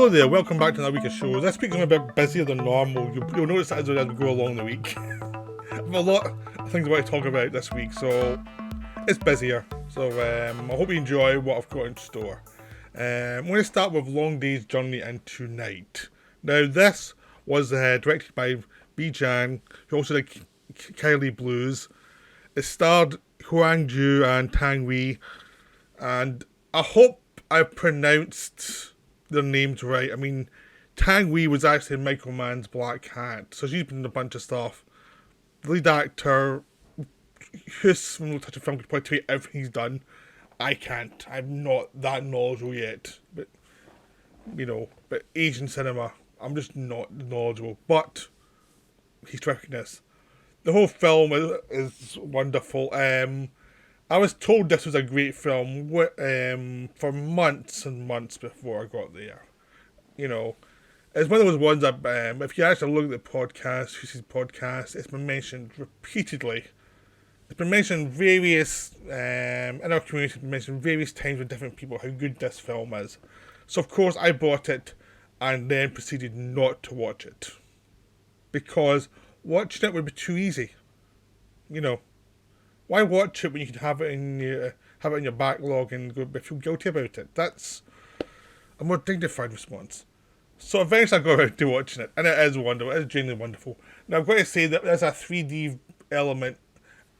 Hello there, welcome back to another week of shows. This week's going to be a bit busier than normal. You'll notice that as we go along the week. I have a lot of things I want to talk about this week, so it's busier. So I hope you enjoy what I've got in store. I'm going to start with Long Day's Journey into Night. Now, this was directed by Bi Gan, who also did Kylie Blues. It starred Huang Ju and Tang Wei, and I hope I pronounced their names right. I mean, Tang Wei was actually Michael Mann's Black Cat, so she's been in a bunch of stuff. The lead actor, who's from No Touch of Film, could probably tell you everything he's done. I can't. I'm not that knowledgeable yet. But, but Asian cinema, I'm just not knowledgeable. But he's terrific in this. The whole film is wonderful. I was told this was a great film for months and months before I got there. It's one of those ones that, if you actually look at the podcast, Who's podcast, it's been mentioned repeatedly. It's been mentioned various, in our community, it's been mentioned various times with different people how good this film is. So, of course, I bought it and then proceeded not to watch it. Because watching it would be too easy. Why watch it when you can have it in your backlog and feel guilty about it? That's a more dignified response. So eventually I got around to watching it, and it is wonderful. It is genuinely wonderful. Now I've got to say that there's a 3D element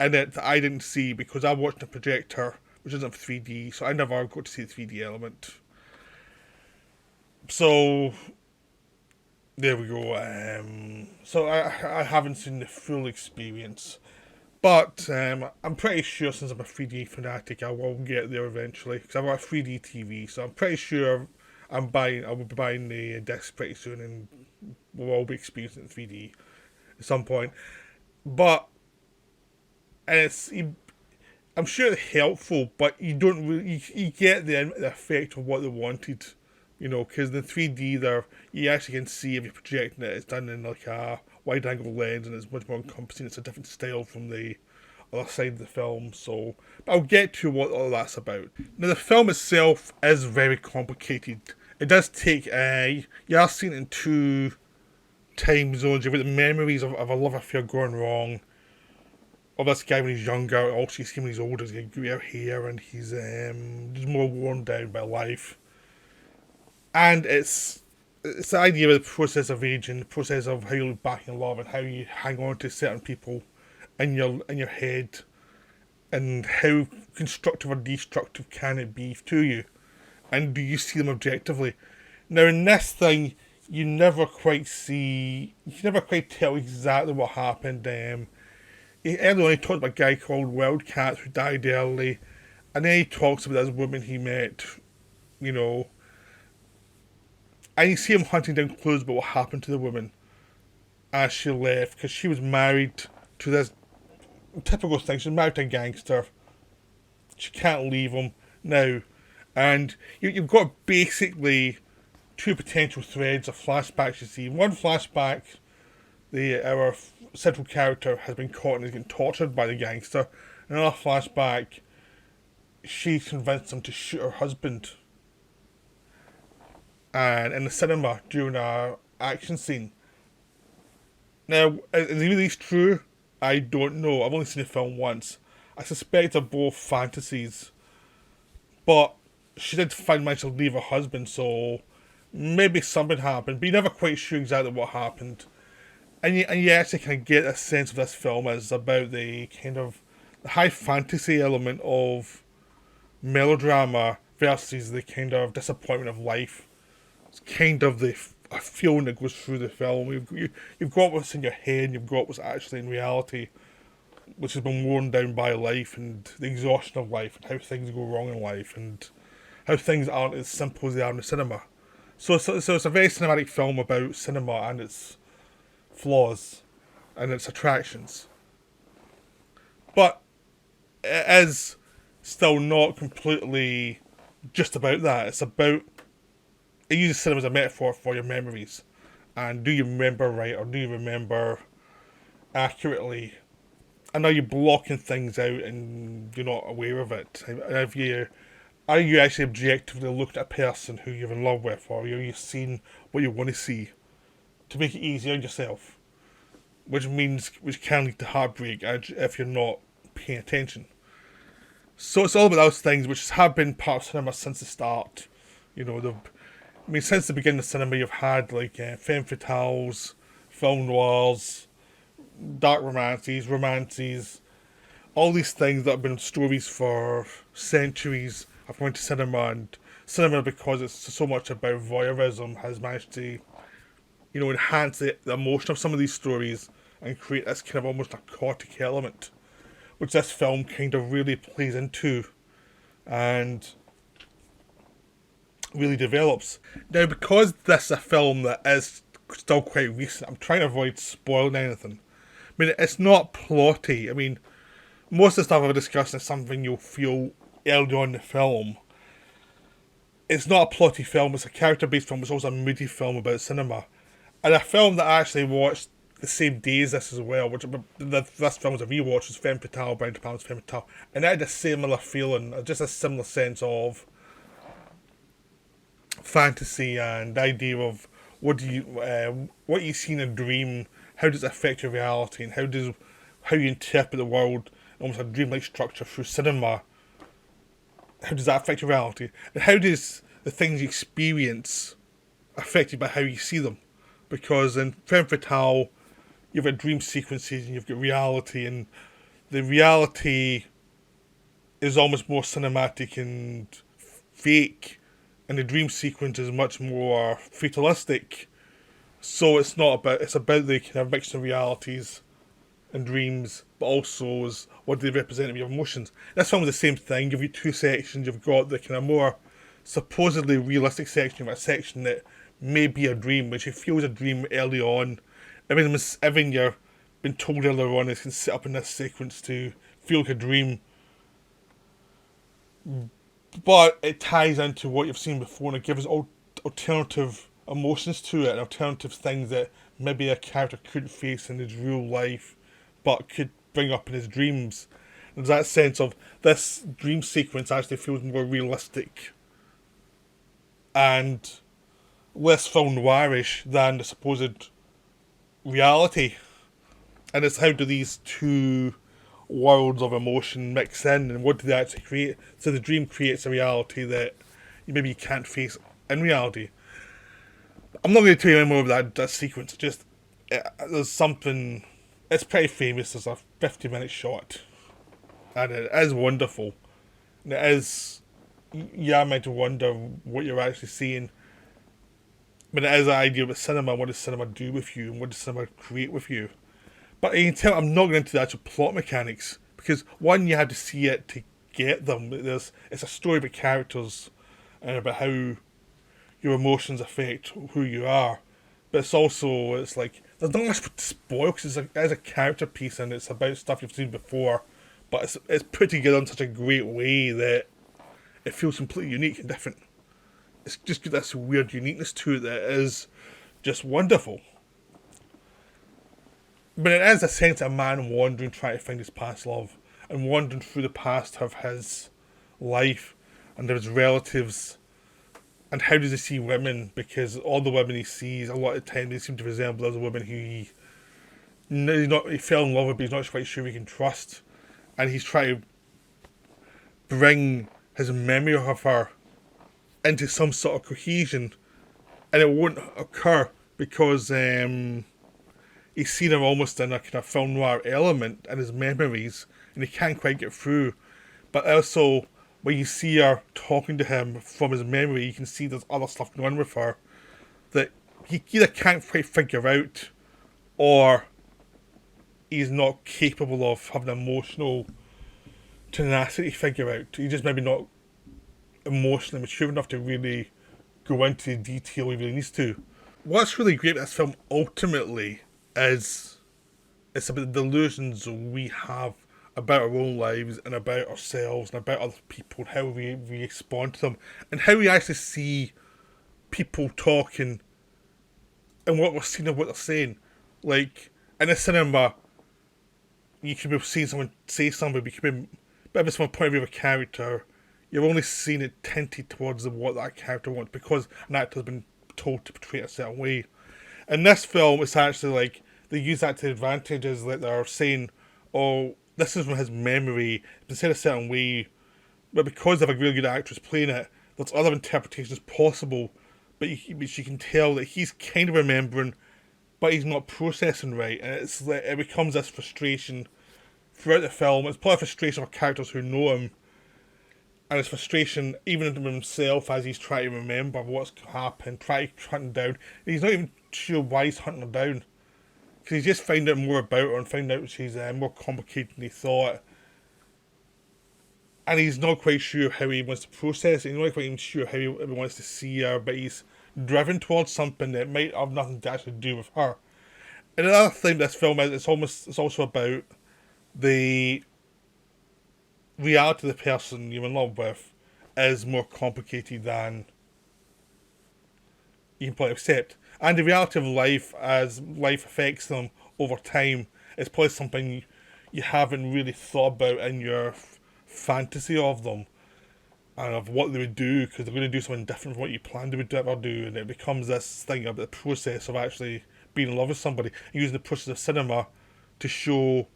in it that I didn't see because I watched a projector, which isn't 3D, so I never got to see the 3D element. So there we go. So I haven't seen the full experience. But I'm pretty sure, since I'm a 3D fanatic, I will get there eventually. Because I've got a 3D TV, so I'm pretty sure I will be buying the disc pretty soon, and we'll all be experiencing it in 3D at some point. But I'm sure it's helpful, but you don't really you get the effect of what they wanted. Because the 3D there, you actually can see if you're projecting it. It's done in like a wide-angle lens, and it's much more encompassing. It's a different style from the other side of the film. So, but I'll get to what all that's about. Now, the film itself is very complicated. It does take you are seen in two time zones. You've got the memories of a love affair going wrong, of this guy when he's younger. Also, you see him when he's older. He's got grey hair, and he's just more worn down by life. And it's the idea of the process of aging, the process of how you look back in love, and how you hang on to certain people in your head, and how constructive or destructive can it be to you, and do you see them objectively? Now in this thing, you never quite tell exactly what happened. Early on he talked about a guy called Wildcat who died early, and then he talks about this woman he met, and you see him hunting down clues about what happened to the woman as she left, because she was married to this typical thing. She's married to a gangster. She can't leave him now. And you've got basically two potential threads of flashbacks you see. One flashback, our central character has been caught and is getting tortured by the gangster. Another flashback, she convinced him to shoot her husband. And in the cinema during an action scene. Now, is these true? I don't know. I've only seen the film once. I suspect they're both fantasies. But she did manage to leave her husband, so maybe something happened. But you're never quite sure exactly what happened. And you actually can get a sense of this film as about the kind of the high fantasy element of melodrama versus the kind of disappointment of life. It's kind of the feeling that goes through the film. You've got what's in your head, and you've got what's actually in reality, which has been worn down by life and the exhaustion of life, and how things go wrong in life, and how things aren't as simple as they are in the cinema. So it's a very cinematic film about cinema and its flaws and its attractions. But it is still not completely just about that. It's about... It uses cinema as a metaphor for your memories. And do you remember right, or do you remember accurately? And are you blocking things out and you're not aware of it? And if you Are you actually objectively looking at a person who you're in love with, or are you seeing what you want to see to make it easier on yourself? Which can lead to heartbreak if you're not paying attention. So it's all about those things which have been part of cinema since the start. You know, since the beginning of cinema, you've had like femme fatales, film noirs, dark romances, all these things that have been stories for centuries have gone to cinema, and cinema, because it's so much about voyeurism, has managed to, enhance the emotion of some of these stories and create this kind of almost narcotic element, which this film kind of really plays into and really develops. Now, because this is a film that is still quite recent, I'm trying to avoid spoiling anything. I mean, it's not plotty. I mean, most of the stuff I've discussed is something you'll feel early on in the film. It's not a plotty film, it's a character-based film, it's also a moody film about cinema. And a film that I actually watched the same day as this as well, which this film was a rewatch, was Femme Fatale, Brian De Palma's Femme Fatale. And it had a similar feeling, just a similar sense of fantasy and the idea of what you see in a dream, how does it affect your reality, and how you interpret the world, almost a dreamlike structure through cinema. How does that affect your reality? And how does the things you experience affect you by how you see them? Because in Femme Fatale, you've got dream sequences and you've got reality, and the reality is almost more cinematic and fake, and the dream sequence is much more fatalistic. So it's about the kind of mixture of realities and dreams, but also is what they represent of your emotions. This film is the same thing. You've got two sections. You've got the kind of more supposedly realistic section. You've got a section that may be a dream, which it feels a dream early on. Everything you're been told earlier on is set up in this sequence to feel like a dream. But it ties into what you've seen before, and it gives alternative emotions to it, and alternative things that maybe a character couldn't face in his real life, but could bring up in his dreams. And there's that sense of this dream sequence actually feels more realistic and less film noirish than the supposed reality. And it's how do these two worlds of emotion mix in, and what do they actually create? So the dream creates a reality that maybe you can't face in reality. I'm not going to tell you any more about that sequence. There's something. It's pretty famous. There's a 50-minute shot, and it is wonderful. And it is. Yeah, I'm meant to wonder what you're actually seeing. But it is an idea of cinema. What does cinema do with you, and what does cinema create with you? But you can tell I'm not going into the actual plot mechanics, because one, you have to see it to get them. It's a story about characters and about how your emotions affect who you are. But it's like there's not much to spoil, because it's a character piece and it's about stuff you've seen before. But it's put together in such a great way that it feels completely unique and different. It's just got this weird uniqueness to it that is just wonderful. But it is a sense of a man wandering, trying to find his past love, and wandering through the past of his life and his relatives, and how does he see women? Because all the women he sees, a lot of the time, they seem to resemble other women who he fell in love with, but he's not quite sure he can trust, and he's trying to bring his memory of her into some sort of cohesion, and it won't occur because he's seen her almost in a kind of film noir element in his memories, and he can't quite get through. But also, when you see her talking to him from his memory, you can see there's other stuff going on with her that he either can't quite figure out, or he's not capable of having emotional tenacity to figure out. He's just maybe not emotionally mature enough to really go into the detail he really needs to. What's really great about this film ultimately is it's about the delusions we have about our own lives and about ourselves and about other people, and how we respond to them, and how we actually see people talking and what we're seeing and what they're saying. Like, in a cinema, you can be seeing someone say something, but you can be, but from a point of view of a character, you're only seeing it tinted towards what that character wants because an actor's been told to portray it a certain way. In this film, it's actually like they use that to advantage, is that they're saying, oh, this is from his memory, it's been said a certain way, but because they have a really good actress playing it, there's other interpretations possible, but you can tell that he's kind of remembering, but he's not processing right, and it's like it becomes this frustration throughout the film. It's probably frustration for characters who know him, and it's frustration even with himself as he's trying to remember what's happened, trying to hunt him down. He's not even sure why he's hunting her down, because he's just found out more about her and found out she's more complicated than he thought. And he's not quite sure how he wants to process it. He's not quite even sure how he wants to see her, but he's driven towards something that might have nothing to actually do with her. And another thing this film is, it's also about the reality of the person you're in love with is more complicated than you can probably accept. And the reality of life, as life affects them over time, is probably something you haven't really thought about in your fantasy of them and of what they would do, because they're going to do something different from what you planned they would ever do, and it becomes this thing about the process of actually being in love with somebody, and using the process of cinema to show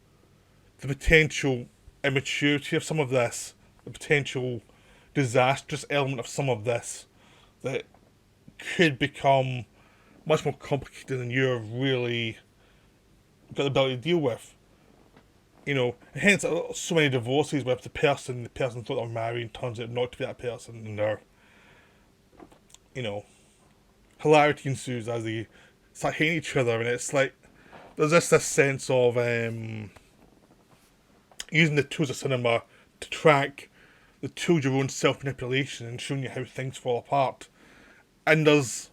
the potential immaturity of some of this, the potential disastrous element of some of this that could become much more complicated than you're really got the ability to deal with. You know, hence so many divorces where the person thought they were married turns out not to be that person, and they're, you know, hilarity ensues as they start hating each other, and it's like there's this sense of using the tools of cinema to track the tools of your own self manipulation and showing you how things fall apart. And there's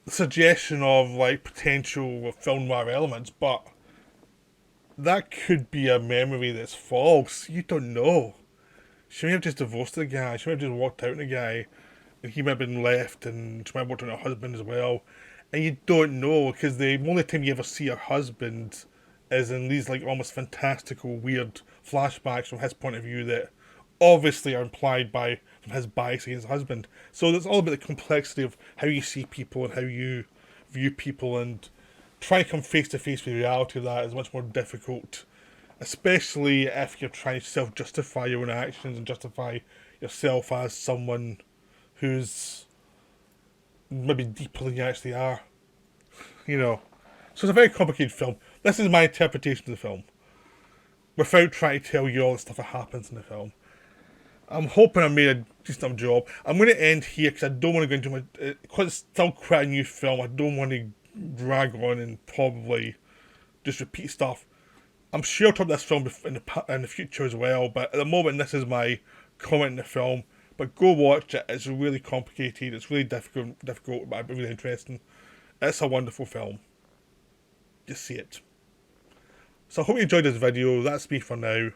the suggestion of like potential film noir elements, but that could be a memory that's false. You don't know. She may have just divorced the guy. She may have just walked out on the guy, and he might have been left, and she might have walked out on her husband as well. And you don't know, because the only time you ever see her husband is in these like almost fantastical, weird flashbacks from his point of view that obviously are implied by from his bias against his husband. So it's all about the complexity of how you see people and how you view people, and trying to come face to face with the reality of that is much more difficult, especially if you're trying to self-justify your own actions and justify yourself as someone who's maybe deeper than you actually are, you know. So it's a very complicated film. This is my interpretation of the film, without trying to tell you all the stuff that happens in the film. I'm hoping I made a decent enough job. I'm going to end here because I don't want to go into my... Because it's still quite a new film, I don't want to drag on and probably just repeat stuff. I'm sure I'll talk about this film in the future as well, but at the moment this is my comment in the film. But go watch it. It's really complicated, it's really difficult, but really interesting. It's a wonderful film. Just see it. So I hope you enjoyed this video. That's me for now.